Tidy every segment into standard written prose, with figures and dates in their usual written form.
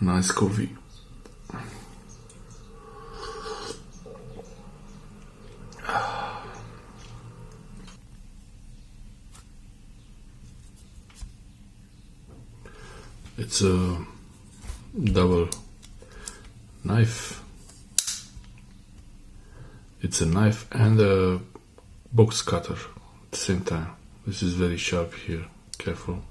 Nice coffee. It's a double knife. It's a knife and a box cutter at the same time. This is very sharp here, careful.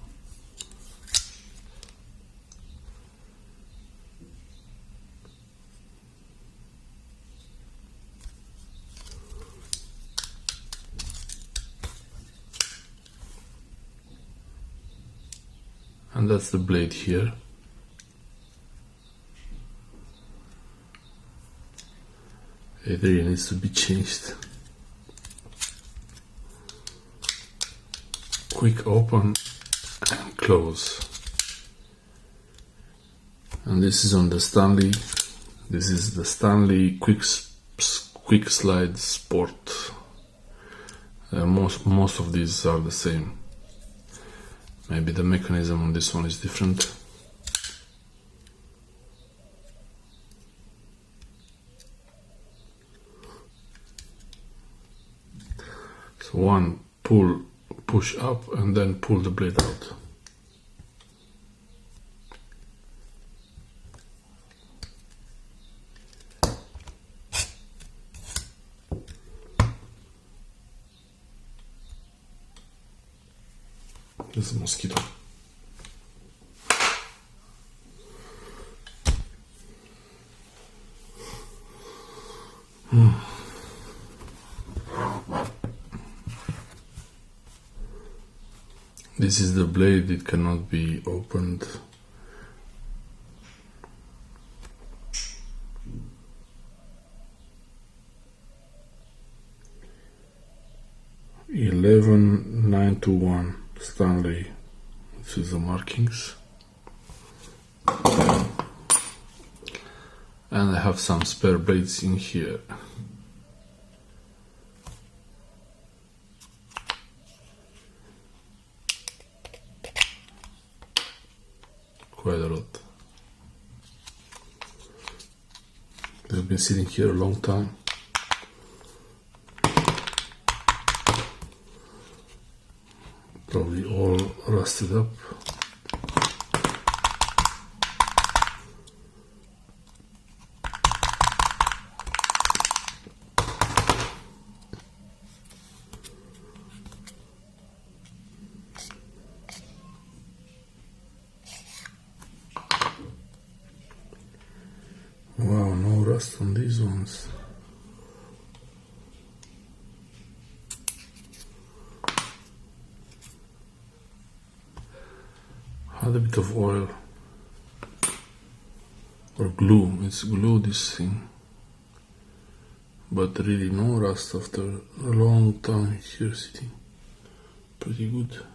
And that's the blade here. It really needs to be changed. Quick open and close. And this is on the Stanley. This is the Stanley QuickSlide Sport. Most of these are the same. Maybe the mechanism on this one is different. So one push up and then pull the blade out. There's a mosquito. This is the blade, it cannot be opened. (11.921) Stanley. This is the markings. And I have some spare blades in here. Quite a lot. They've been sitting here a long time. Probably all rusted up. Wow, no rust on these ones. Had a bit of oil or glue. It's glue, this thing, but really no rust after a long time here sitting. Pretty good.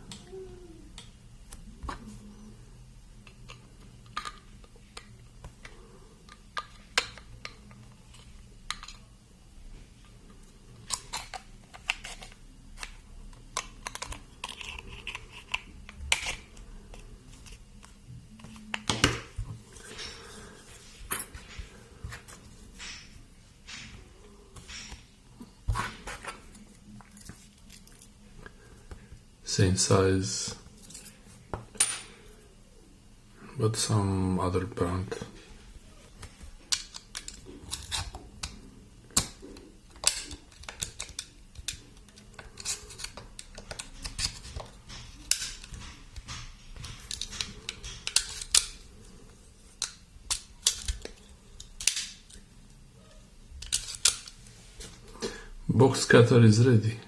Same size, but some other brand. Box cutter is ready.